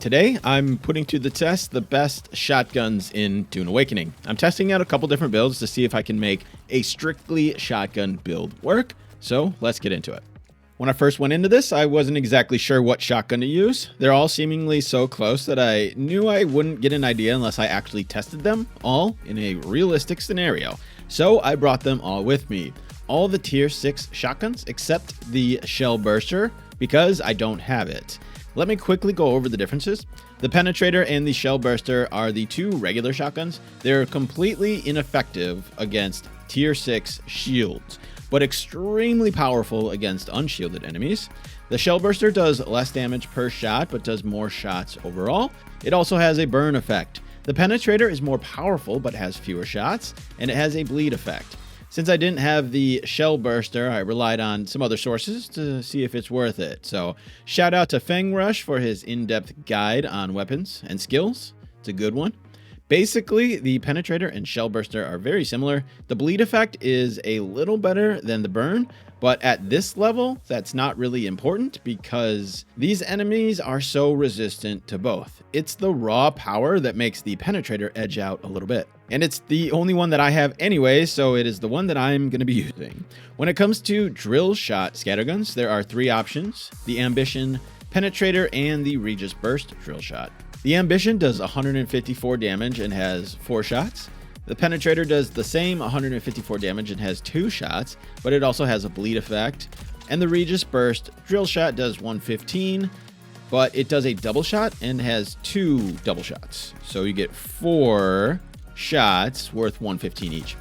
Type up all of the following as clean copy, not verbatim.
Today, I'm putting to the test the best shotguns in Dune Awakening. I'm testing out a couple different builds to see if I can make a strictly shotgun build work, so let's get into it. When I first went into this, I wasn't exactly sure what shotgun to use. They're all seemingly so close that I knew I wouldn't get an idea unless I actually tested them all in a realistic scenario. So I brought them all with me. All the tier 6 shotguns except the Shellburster because I don't have it. Let me quickly go over the differences. The Penetrator and the Shellburster are the two regular shotguns. They're completely ineffective against tier 6 shields, but extremely powerful against unshielded enemies. The Shellburster does less damage per shot, but does more shots overall. It also has a burn effect. The Penetrator is more powerful, but has fewer shots, and it has a bleed effect. Since I didn't have the Shellburster, I relied on some other sources to see if it's worth it. So shout out to Fang Rush for his in-depth guide on weapons and skills. It's a good one. Basically, the Penetrator and Shellburster are very similar. The bleed effect is a little better than the burn, but at this level, that's not really important because these enemies are so resistant to both. It's the raw power that makes the Penetrator edge out a little bit. And it's the only one that I have anyway, so it is the one that I'm going to be using. When it comes to drill shot scatterguns, there are three options: the Ambition, Penetrator, and the Regis Burst drill shot. The Ambition does 154 damage and has 4 shots. The Penetrator does the same 154 damage and has 2 shots, but it also has a bleed effect. And the Regis Burst drill shot does 115, but it does a double shot and has 2 double shots. So you get 4 shots worth 115 each.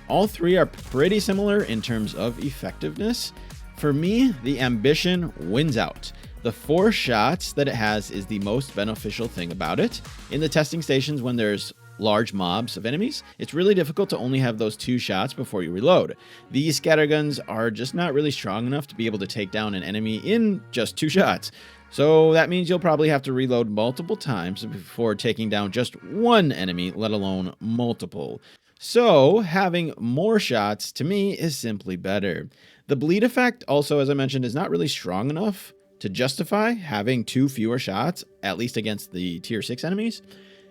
All three are pretty similar in terms of effectiveness. For me, the Ambition wins out. The 4 shots that it has is the most beneficial thing about it. In the testing stations, when there's large mobs of enemies, it's really difficult to only have those 2 shots before you reload. These scatterguns are just not really strong enough to be able to take down an enemy in just 2 shots. So that means you'll probably have to reload multiple times before taking down just one enemy, let alone multiple. So having more shots to me is simply better. The bleed effect also, as I mentioned, is not really strong enough to justify having 2 fewer shots, at least against the tier 6 enemies.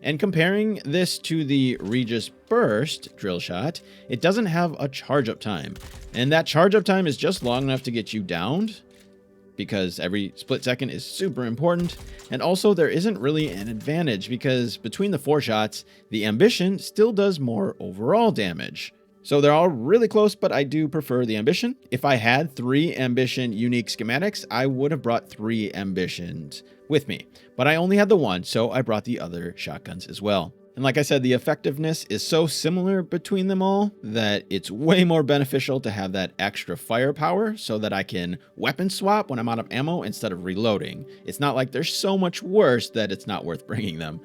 And comparing this to the Regis Burst drill shot, it doesn't have a charge up time. And that charge up time is just long enough to get you downed, because every split second is super important. And also there isn't really an advantage because between the 4 shots, the Ambition still does more overall damage. So they're all really close, but I do prefer the Ambition. If I had 3 Ambition unique schematics, I would have brought 3 Ambitions with me, but I only had the one, so I brought the other shotguns as well. And like I said, the effectiveness is so similar between them all that it's way more beneficial to have that extra firepower so that I can weapon swap when I'm out of ammo instead of reloading. It's not like they're so much worse that it's not worth bringing them.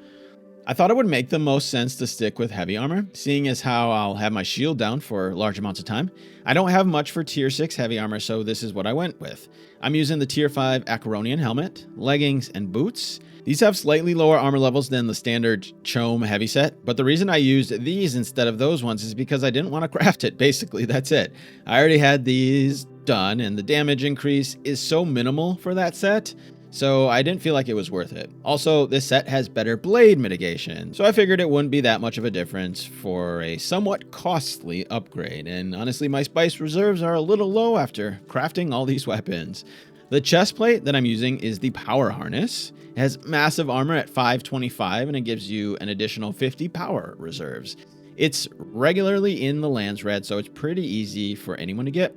I thought it would make the most sense to stick with heavy armor, seeing as how I'll have my shield down for large amounts of time. I don't have much for tier 6 heavy armor, so this is what I went with. I'm using the tier 5 Acheronian helmet, leggings, and boots. These have slightly lower armor levels than the standard Chome heavy set, but the reason I used these instead of those ones is because I didn't want to craft it. Basically, that's it. I already had these done, and the damage increase is so minimal for that set, so I didn't feel like it was worth it. Also, this set has better blade mitigation, so I figured it wouldn't be that much of a difference for a somewhat costly upgrade. And honestly, my spice reserves are a little low after crafting all these weapons. The chest plate that I'm using is the Power Harness. It has massive armor at 525, and it gives you an additional 50 power reserves. It's regularly in the lands red, so it's pretty easy for anyone to get.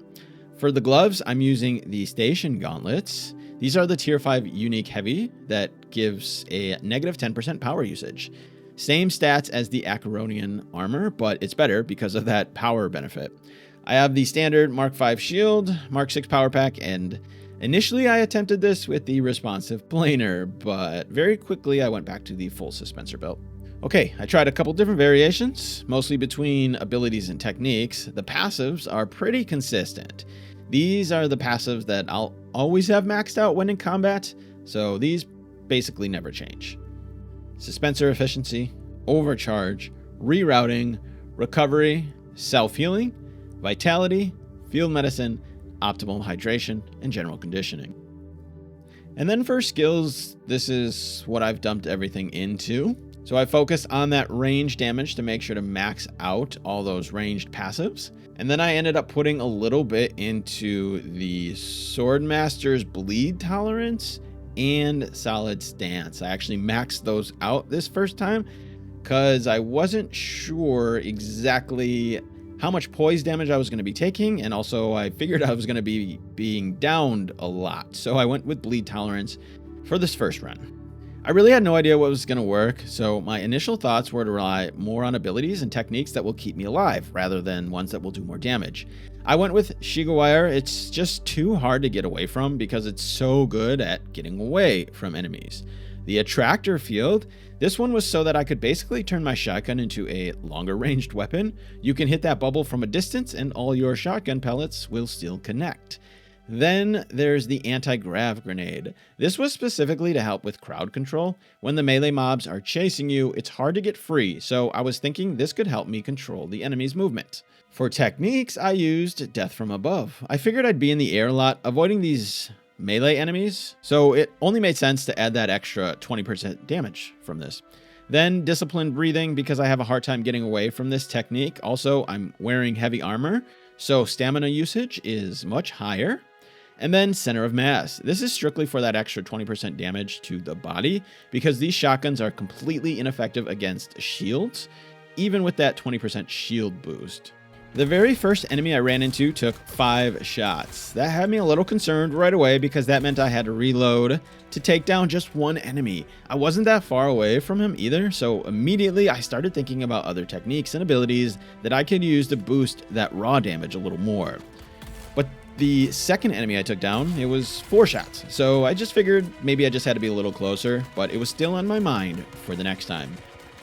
For the gloves, I'm using the Station Gauntlets. These are the tier 5 unique heavy that gives a negative 10% power usage. Same stats as the Acheronian armor, but it's better because of that power benefit. I have the standard Mark 5 shield, Mark 6 power pack, and initially I attempted this with the responsive planer, but very quickly I went back to the full suspensor belt. Okay, I tried a couple different variations, mostly between abilities and techniques. The passives are pretty consistent. These are the passives that I'll always have maxed out when in combat, so these basically never change. Suspensor efficiency, overcharge, rerouting, recovery, self-healing, vitality, field medicine, optimal hydration, and general conditioning. And then for skills, this is what I've dumped everything into. So I focused on that range damage to make sure to max out all those ranged passives. And then I ended up putting a little bit into the Swordmaster's bleed tolerance and solid stance. I actually maxed those out this first time because I wasn't sure exactly how much poise damage I was going to be taking, and also I figured I was going to be being downed a lot. So I went with bleed tolerance for this first run. I really had no idea what was going to work, so my initial thoughts were to rely more on abilities and techniques that will keep me alive, rather than ones that will do more damage. I went with Shigawire. It's just too hard to get away from because it's so good at getting away from enemies. The Attractor Field, this one was so that I could basically turn my shotgun into a longer ranged weapon. You can hit that bubble from a distance and all your shotgun pellets will still connect. Then there's the Anti-Grav Grenade. This was specifically to help with crowd control. When the melee mobs are chasing you, it's hard to get free, so I was thinking this could help me control the enemy's movement. For techniques, I used Death from Above. I figured I'd be in the air a lot, avoiding these melee enemies, so it only made sense to add that extra 20% damage from this. Then Disciplined Breathing, because I have a hard time getting away from this technique. Also, I'm wearing heavy armor, so stamina usage is much higher. And then Center of Mass. This is strictly for that extra 20% damage to the body, because these shotguns are completely ineffective against shields, even with that 20% shield boost. The very first enemy I ran into took 5 shots. That had me a little concerned right away because that meant I had to reload to take down just one enemy. I wasn't that far away from him either, so immediately I started thinking about other techniques and abilities that I could use to boost that raw damage a little more. But the second enemy I took down, it was 4 shots, so I just figured maybe I just had to be a little closer, but it was still on my mind for the next time.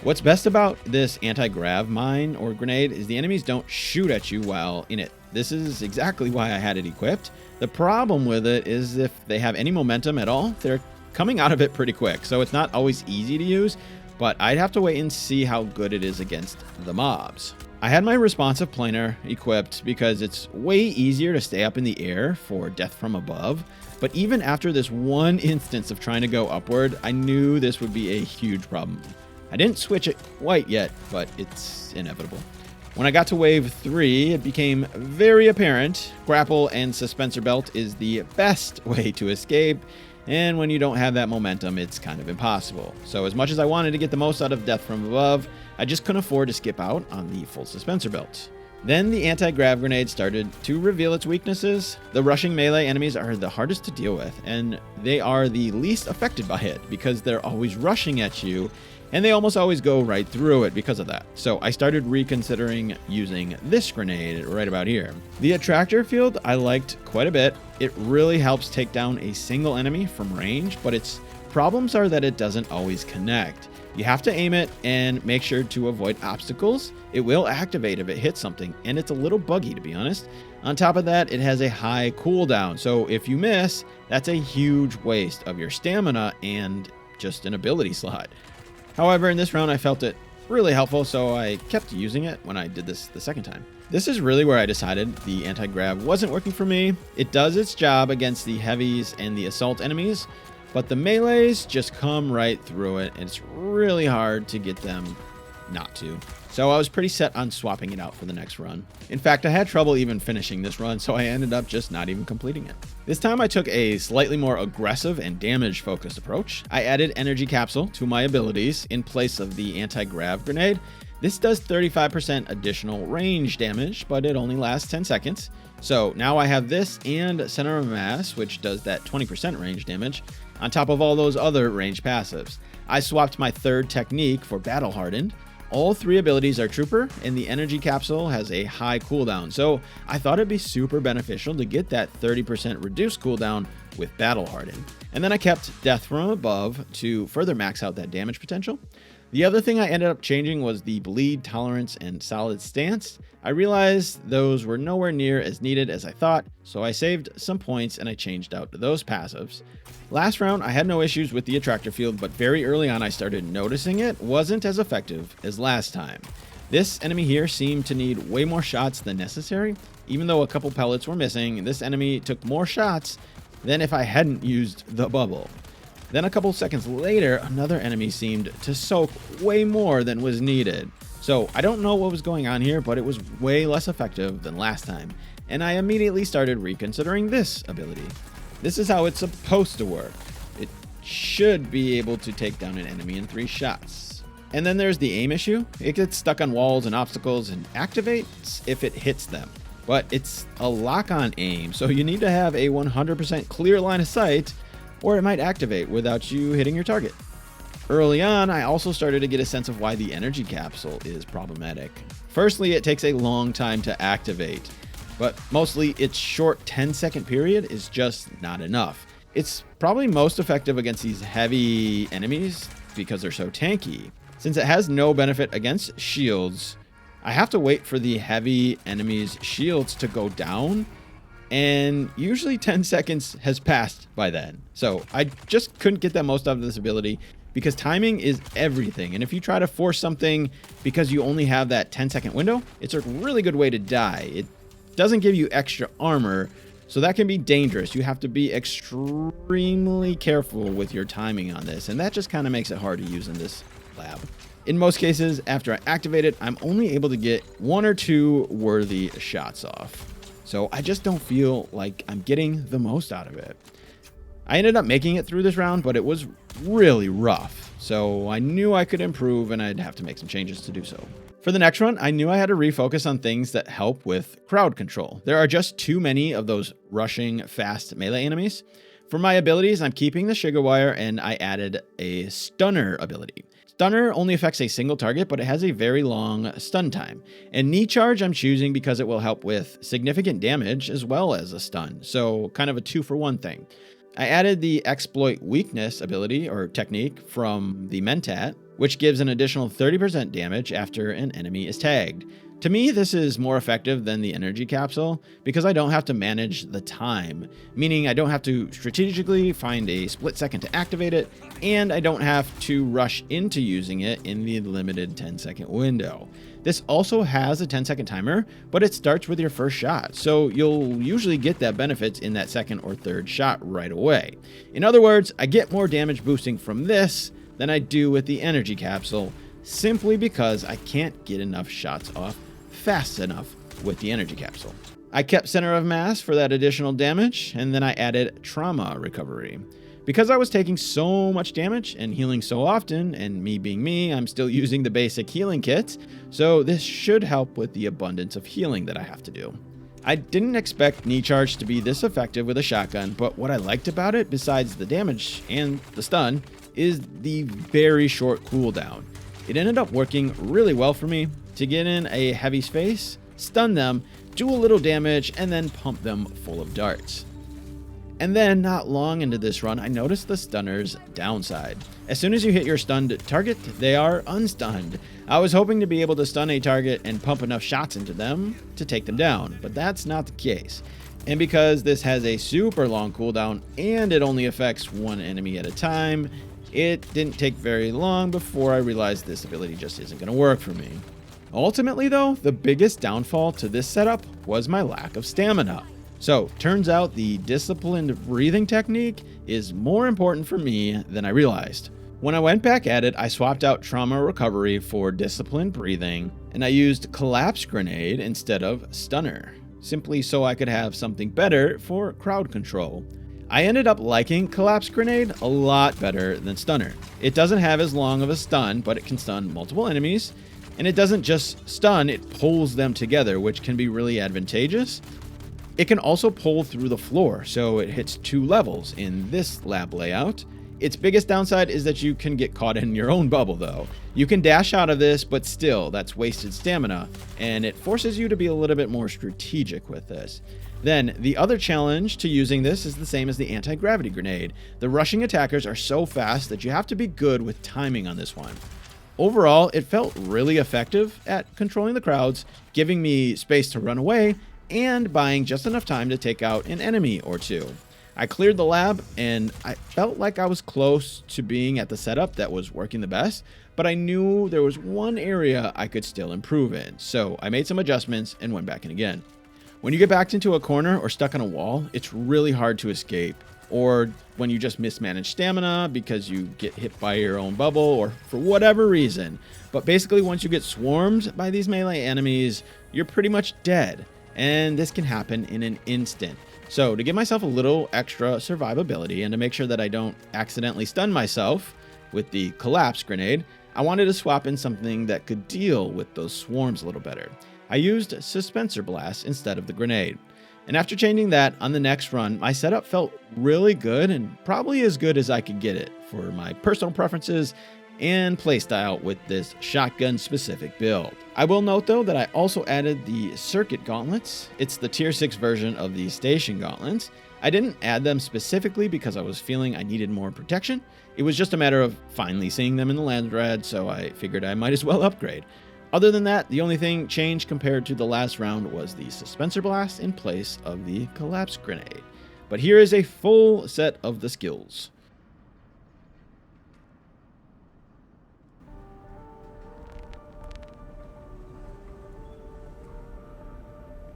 What's best about this anti-grav mine or grenade is the enemies don't shoot at you while in it. This is exactly why I had it equipped. The problem with it is if they have any momentum at all, they're coming out of it pretty quick, so it's not always easy to use, but I'd have to wait and see how good it is against the mobs. I had my responsive planer equipped because it's way easier to stay up in the air for Death from Above, but even after this one instance of trying to go upward, I knew this would be a huge problem. I didn't switch it quite yet, but it's inevitable. When I got to wave 3, it became very apparent grapple and suspensor belt is the best way to escape, and when you don't have that momentum, it's kind of impossible. So as much as I wanted to get the most out of Death from Above, I just couldn't afford to skip out on the full suspensor belt. Then the anti-grav grenade started to reveal its weaknesses. The rushing melee enemies are the hardest to deal with, and they are the least affected by it because they're always rushing at you, and they almost always go right through it because of that. So I started reconsidering using this grenade right about here. The Attractor Field I liked quite a bit. It really helps take down a single enemy from range, but its problems are that it doesn't always connect. You have to aim it and make sure to avoid obstacles. It will activate if it hits something, and it's a little buggy to be honest. On top of that, it has a high cooldown, so if you miss, that's a huge waste of your stamina and just an ability slot. However, in this round, I felt it really helpful, so I kept using it when I did this the second time. This is really where I decided the anti-grav wasn't working for me. It does its job against the heavies and the assault enemies, but the melees just come right through it, and it's really hard to get them not to. So I was pretty set on swapping it out for the next run. In fact, I had trouble even finishing this run, so I ended up just not even completing it. This time I took a slightly more aggressive and damage-focused approach. I added Energy Capsule to my abilities in place of the anti-grav grenade. This does 35% additional range damage, but it only lasts 10 seconds. So now I have this and Center of Mass, which does that 20% range damage, on top of all those other range passives. I swapped my third technique for Battle Hardened. All 3 abilities are Trooper, and the Energy Capsule has a high cooldown, so I thought it'd be super beneficial to get that 30% reduced cooldown with Battle Hardened. And then I kept Death from Above to further max out that damage potential. The other thing I ended up changing was the Bleed Tolerance and Solid Stance. I realized those were nowhere near as needed as I thought, so I saved some points and I changed out those passives. Last round, I had no issues with the Attractor Field, but very early on I started noticing it wasn't as effective as last time. This enemy here seemed to need way more shots than necessary. Even though a couple pellets were missing, this enemy took more shots than if I hadn't used the bubble. Then a couple seconds later, another enemy seemed to soak way more than was needed. So I don't know what was going on here, but it was way less effective than last time, and I immediately started reconsidering this ability. This is how it's supposed to work. It should be able to take down an enemy in 3 shots. And then there's the aim issue. It gets stuck on walls and obstacles and activates if it hits them. But it's a lock-on aim, so you need to have a 100% clear line of sight, or it might activate without you hitting your target. Early on, I also started to get a sense of why the energy capsule is problematic. Firstly, it takes a long time to activate, but mostly its short 10-second period is just not enough. It's probably most effective against these heavy enemies because they're so tanky. Since it has no benefit against shields, I have to wait for the heavy enemies' shields to go down, and usually 10 seconds has passed by then. So I just couldn't get that most out of this ability because timing is everything. And if you try to force something because you only have that 10-second window, it's a really good way to die. It doesn't give you extra armor, so that can be dangerous. You have to be extremely careful with your timing on this, and that just kind of makes it hard to use in this lab. In most cases, after I activate it, I'm only able to get 1 or 2 worthy shots off. So I just don't feel like I'm getting the most out of it. I ended up making it through this round, but it was really rough. So I knew I could improve and I'd have to make some changes to do so. For the next run, I knew I had to refocus on things that help with crowd control. There are just too many of those rushing, fast melee enemies. For my abilities, I'm keeping the Shigga Wire, and I added a Stunner ability. Stunner only affects a single target, but it has a very long stun time. And Knee Charge I'm choosing because it will help with significant damage as well as a stun, so kind of a 2-for-1 thing. I added the Exploit Weakness ability or technique from the Mentat, which gives an additional 30% damage after an enemy is tagged. To me, this is more effective than the energy capsule because I don't have to manage the time, meaning I don't have to strategically find a split second to activate it, and I don't have to rush into using it in the limited 10-second window. This also has a 10-second timer, but it starts with your first shot, so you'll usually get that benefit in that second or third shot right away. In other words, I get more damage boosting from this than I do with the energy capsule, simply because I can't get enough shots off fast enough with the energy capsule. I kept center of mass for that additional damage, and then I added trauma recovery. Because I was taking so much damage and healing so often, and me being me, I'm still using the basic healing kit, so this should help with the abundance of healing that I have to do. I didn't expect Knee Charge to be this effective with a shotgun, but what I liked about it, besides the damage and the stun, is the very short cooldown. It ended up working really well for me to get in a heavy space, stun them, do a little damage, and then pump them full of darts. And then, not long into this run, I noticed the stunner's downside. As soon as you hit your stunned target, they are unstunned. I was hoping to be able to stun a target and pump enough shots into them to take them down, but that's not the case. And because this has a super long cooldown and it only affects one enemy at a time, it didn't take very long before I realized this ability just isn't going to work for me. Ultimately though, the biggest downfall to this setup was my lack of stamina. So, turns out the disciplined breathing technique is more important for me than I realized. When I went back at it, I swapped out trauma recovery for disciplined breathing, and I used collapse grenade instead of stunner, simply so I could have something better for crowd control. I ended up liking collapse grenade a lot better than stunner. It doesn't have as long of a stun, but it can stun multiple enemies, and it doesn't just stun, it pulls them together, which can be really advantageous. It can also pull through the floor, so it hits 2 levels in this lab layout. Its biggest downside is that you can get caught in your own bubble though. You can dash out of this, but still, that's wasted stamina, and it forces you to be a little bit more strategic with this. Then, the other challenge to using this is the same as the anti-gravity grenade. The rushing attackers are so fast that you have to be good with timing on this one. Overall, it felt really effective at controlling the crowds, giving me space to run away, and buying just enough time to take out an enemy or 2. I cleared the lab, and I felt like I was close to being at the setup that was working the best, but I knew there was one area I could still improve in, so I made some adjustments and went back in again. When you get backed into a corner or stuck on a wall, it's really hard to escape. or when you just mismanage stamina because you get hit by your own bubble or for whatever reason. But basically, once you get swarmed by these melee enemies, you're pretty much dead, and this can happen in an instant. So to give myself a little extra survivability and to make sure that I don't accidentally stun myself with the collapse grenade, I wanted to swap in something that could deal with those swarms a little better. I used Suspensor Blast instead of the grenade. And after changing that, on the next run, my setup felt really good and probably as good as I could get it for my personal preferences and playstyle with this shotgun specific build. I will note though that I also added the circuit gauntlets. It's the tier 6 version of the station gauntlets. I didn't add them specifically because I was feeling I needed more protection. It was just a matter of finally seeing them in the land red, so I figured I might as well upgrade. Other than that, the only thing changed compared to the last round was the Suspensor Blast in place of the Collapse Grenade. But here is a full set of the skills.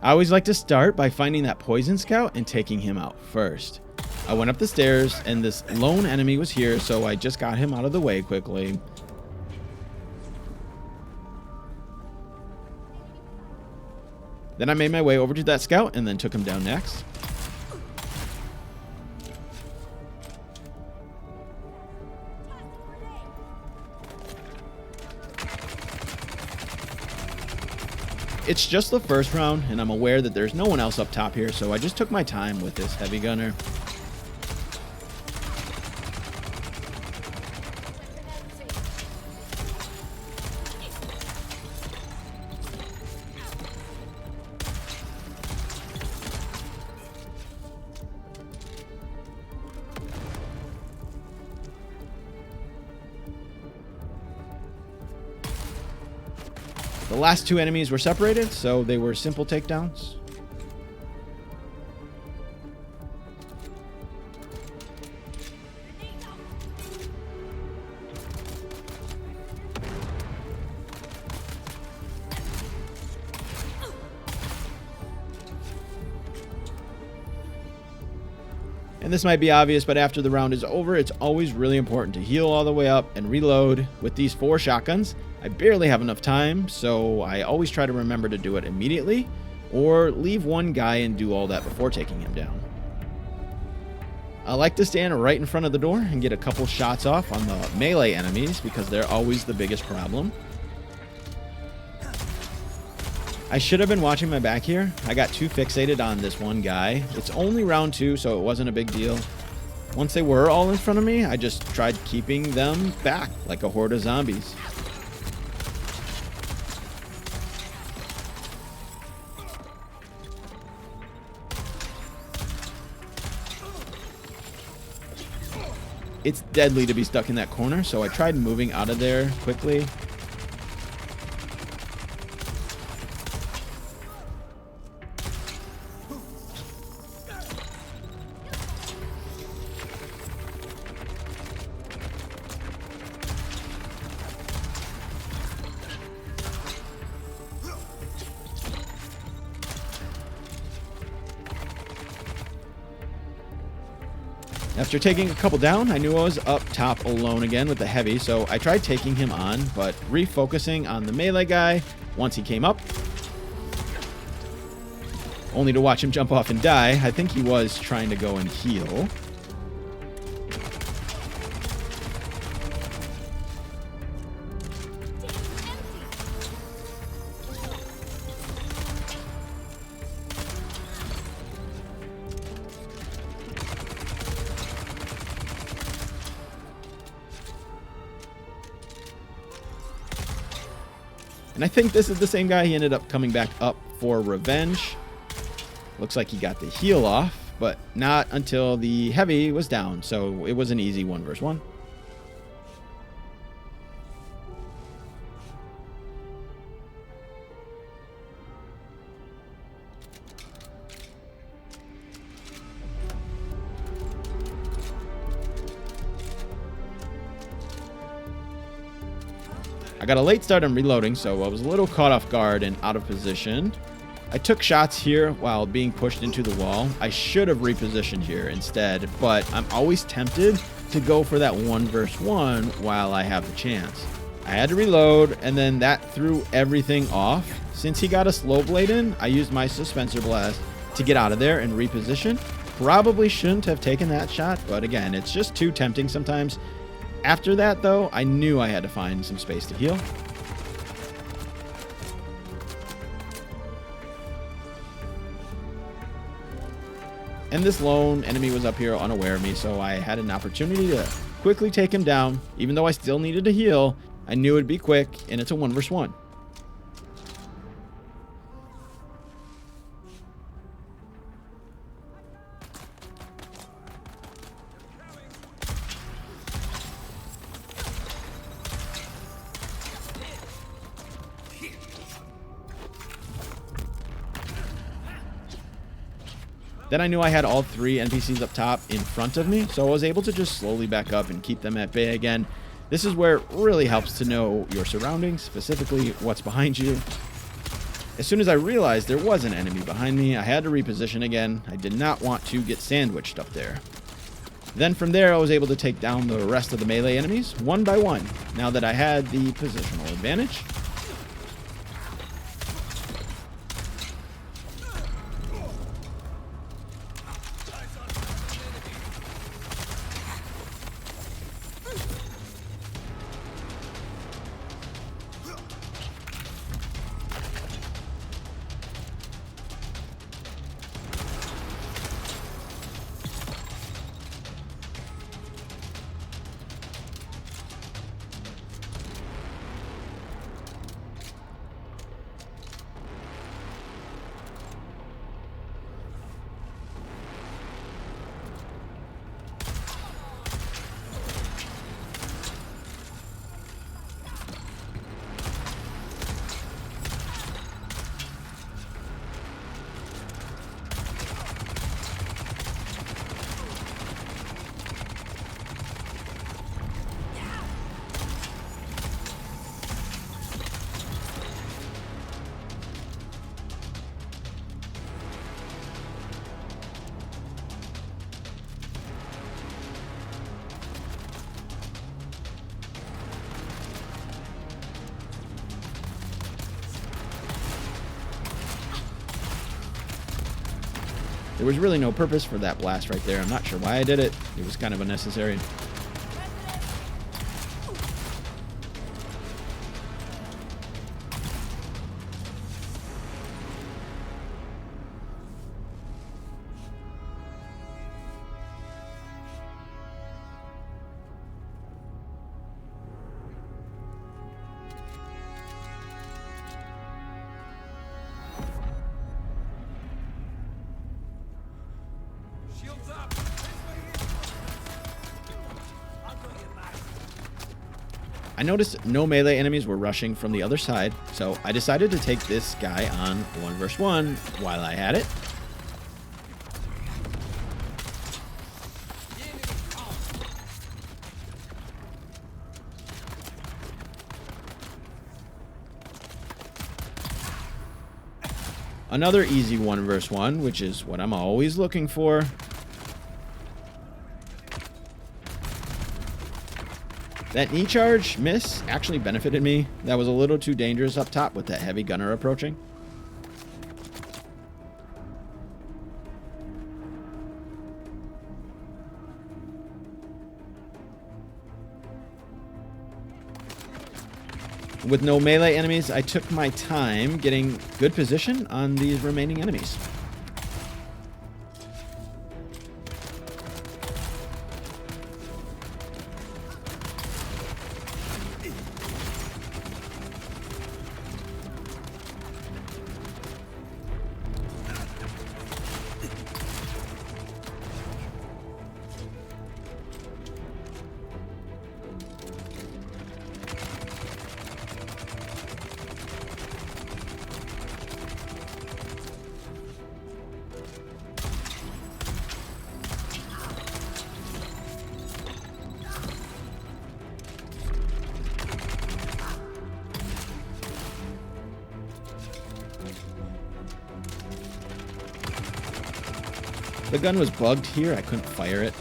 I always like to start by finding that poison scout and taking him out first. I went up the stairs and this lone enemy was here, so I just got him out of the way quickly. Then I made my way over to that scout and then took him down next. It's just the first round, and I'm aware that there's no one else up top here, so I just took my time with this heavy gunner. The last two enemies were separated, so they were simple takedowns. And this might be obvious, but after the round is over, it's always really important to heal all the way up and reload. With these 4 shotguns, I barely have enough time, so I always try to remember to do it immediately, or leave one guy and do all that before taking him down. I like to stand right in front of the door and get a couple shots off on the melee enemies because they're always the biggest problem. I should have been watching my back here. I got too fixated on this one guy. It's only round 2, so it wasn't a big deal. Once they were all in front of me, I just tried keeping them back like a horde of zombies. It's deadly to be stuck in that corner, so I tried moving out of there quickly. After taking a couple down, I knew I was up top alone again with the heavy, so I tried taking him on, but refocusing on the melee guy once he came up, only to watch him jump off and die. I think he was trying to go and heal. And I think this is the same guy. He ended up coming back up for revenge. Looks like he got the heal off, but not until the heavy was down. So it was an easy 1 versus 1. I got a late start on reloading, so I was a little caught off guard and out of position. I took shots here while being pushed into the wall. I should have repositioned here instead, but I'm always tempted to go for that 1 versus 1 while I have the chance. I had to reload, and then that threw everything off. Since he got a slow blade in, I used my suspensor blast to get out of there and reposition. Probably shouldn't have taken that shot, but again, it's just too tempting sometimes. After that, though, I knew I had to find some space to heal. And this lone enemy was up here unaware of me, so I had an opportunity to quickly take him down. Even though I still needed to heal, I knew it'd be quick, and it's a 1 versus 1. Then I knew I had all 3 NPCs up top in front of me, so I was able to just slowly back up and keep them at bay again. This is where it really helps to know your surroundings, specifically what's behind you. As soon as I realized there was an enemy behind me, I had to reposition again. I did not want to get sandwiched up there. Then from there, I was able to take down the rest of the melee enemies one by one, now that I had the positional advantage. There was really no purpose for that blast right there. I'm not sure why I did it. It was kind of unnecessary. I noticed no melee enemies were rushing from the other side, so I decided to take this guy on 1 versus 1 while I had it. Another easy 1 versus 1, which is what I'm always looking for. That knee charge miss actually benefited me. That was a little too dangerous up top with that heavy gunner approaching. With no melee enemies, I took my time getting good position on these remaining enemies. The gun was bugged here. I couldn't fire it.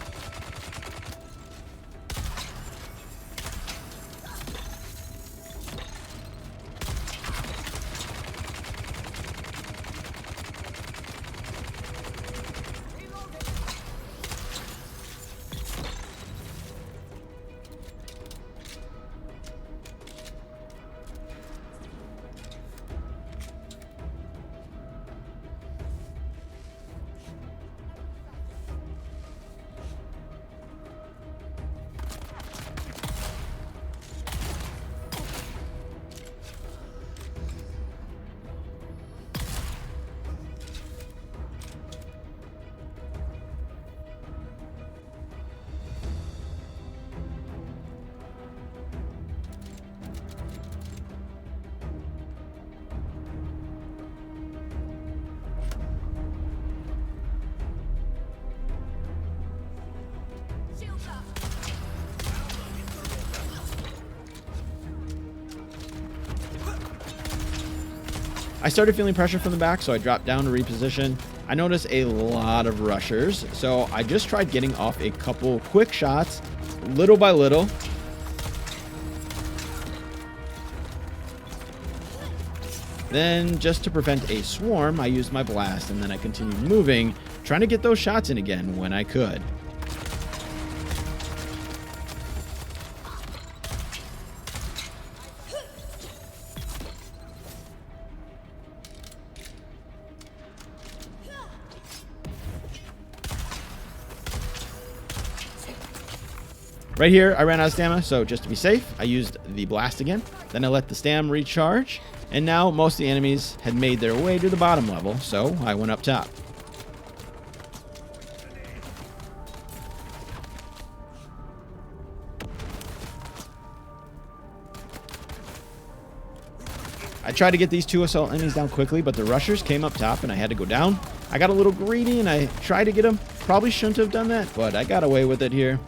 I started feeling pressure from the back, so I dropped down to reposition. I noticed a lot of rushers, so I just tried getting off a couple quick shots, little by little. Then, just to prevent a swarm, I used my blast, and then I continued moving, trying to get those shots in again when I could. Right here, I ran out of stamina, so just to be safe, I used the blast again. Then I let the stam recharge, and now most of the enemies had made their way to the bottom level, so I went up top. I tried to get these two assault enemies down quickly, but the rushers came up top and I had to go down. I got a little greedy and I tried to get them. Probably shouldn't have done that, but I got away with it here.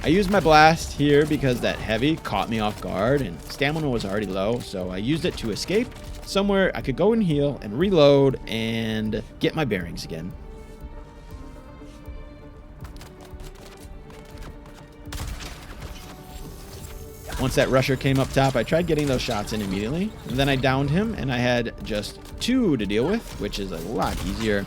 I used my blast here because that heavy caught me off guard and stamina was already low, so I used it to escape somewhere I could go and heal and reload and get my bearings again. Once that rusher came up top, I tried getting those shots in immediately, and then I downed him and I had just 2 to deal with, which is a lot easier.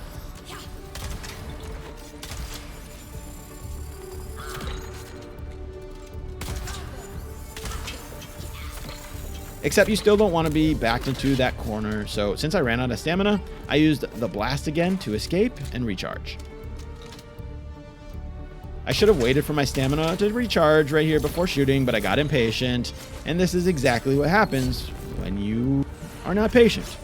Except you still don't want to be backed into that corner, so since I ran out of stamina, I used the blast again to escape and recharge. I should have waited for my stamina to recharge right here before shooting, but I got impatient, and this is exactly what happens when you are not patient.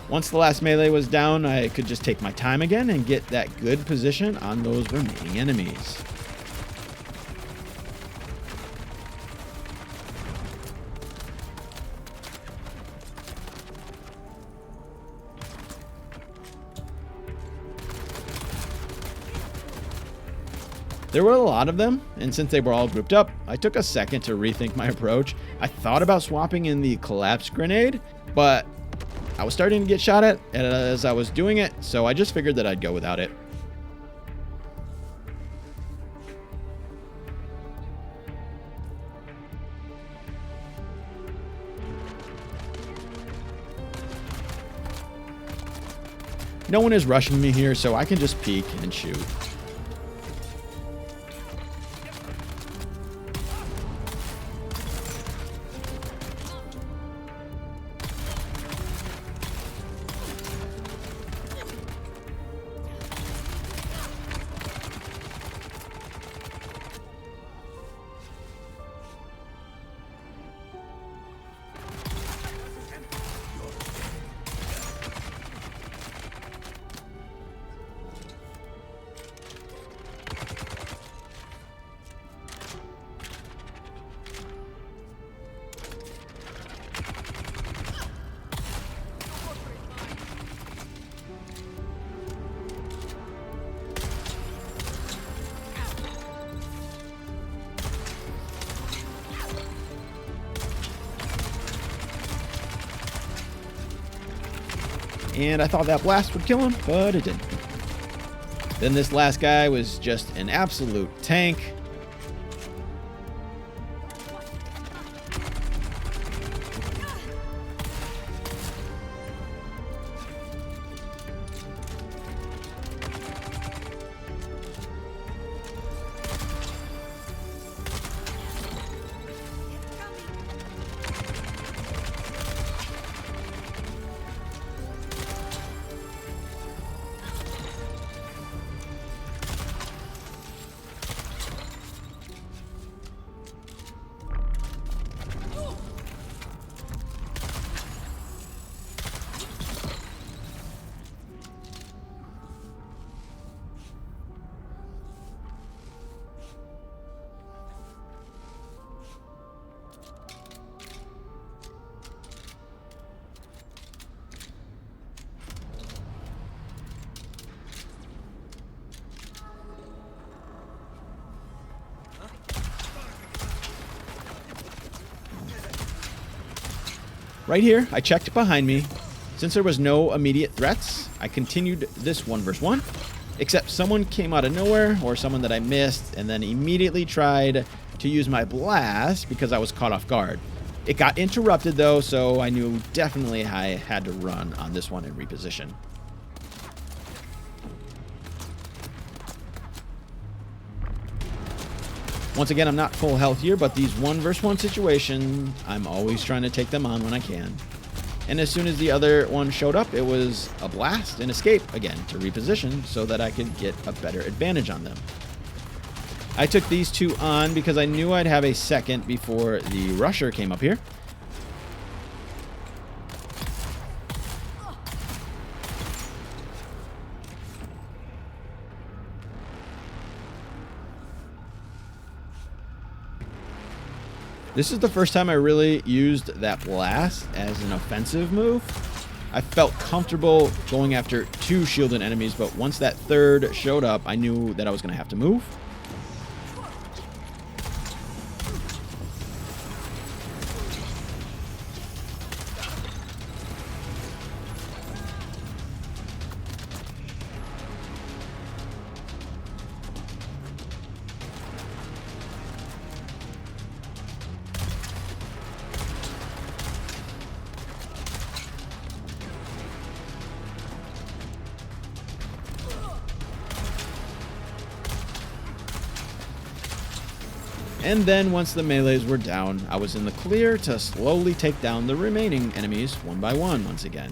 Once the last melee was down, I could just take my time again and get that good position on those remaining enemies. There were a lot of them, and since they were all grouped up, I took a second to rethink my approach. I thought about swapping in the collapse grenade, but I was starting to get shot at as I was doing it, so I just figured that I'd go without it. No one is rushing me here, so I can just peek and shoot. and I thought that blast would kill him, but it didn't. Then this last guy was just an absolute tank. Right here, I checked behind me. Since there was no immediate threats, I continued this 1 versus 1, except someone came out of nowhere, or someone that I missed, and then immediately tried to use my blast because I was caught off guard. It got interrupted though, so I knew definitely I had to run on this one and reposition. Once again, I'm not full health here, but these 1 versus 1 situations, I'm always trying to take them on when I can. And as soon as the other one showed up, it was a blast and escape again to reposition so that I could get a better advantage on them. I took these 2 on because I knew I'd have a second before the rusher came up here. This is the first time I really used that blast as an offensive move. I felt comfortable going after 2 shielded enemies, but once that third showed up, I knew that I was going to have to move. And then once the melees were down, I was in the clear to slowly take down the remaining enemies 1 by 1 once again.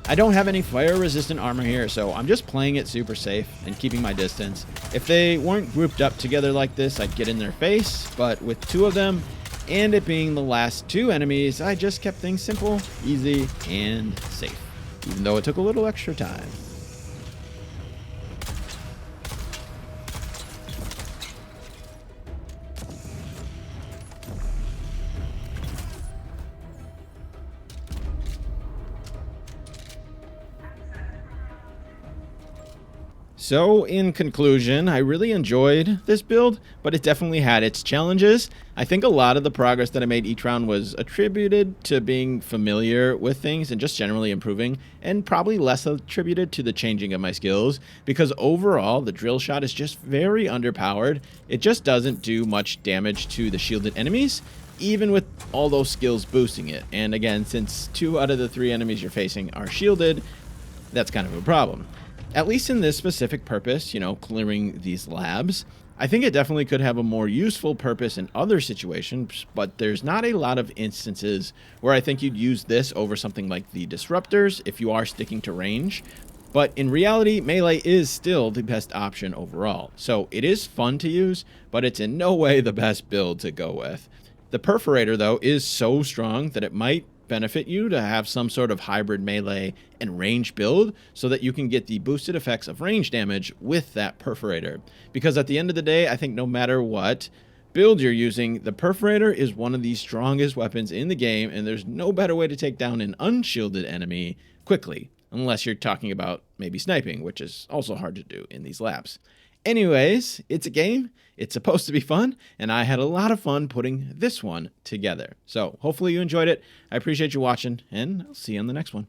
I don't have any fire-resistant armor here, so I'm just playing it super safe and keeping my distance. If they weren't grouped up together like this, I'd get in their face, but with two of them, and it being the last two enemies, I just kept things simple, easy, and safe, even though it took a little extra time. So, in conclusion, I really enjoyed this build, but it definitely had its challenges. I think a lot of the progress that I made each round was attributed to being familiar with things and just generally improving, and probably less attributed to the changing of my skills, because overall, the drill shot is just very underpowered. It just doesn't do much damage to the shielded enemies, even with all those skills boosting it. And again, since 2 out of the 3 enemies you're facing are shielded, that's kind of a problem. At least in this specific purpose, clearing these labs, I think it definitely could have a more useful purpose in other situations, but there's not a lot of instances where I think you'd use this over something like the disruptors if you are sticking to range. But in reality, melee is still the best option overall. So it is fun to use, but it's in no way the best build to go with. The Perforator, though, is so strong that it might benefit you to have some sort of hybrid melee and range build so that you can get the boosted effects of range damage with that Perforator. Because at the end of the day, I think no matter what build you're using, the Perforator is one of the strongest weapons in the game, and there's no better way to take down an unshielded enemy quickly, unless you're talking about maybe sniping, which is also hard to do in these labs. Anyways, it's a game, it's supposed to be fun, and I had a lot of fun putting this one together. So hopefully you enjoyed it. I appreciate you watching, and I'll see you on the next one.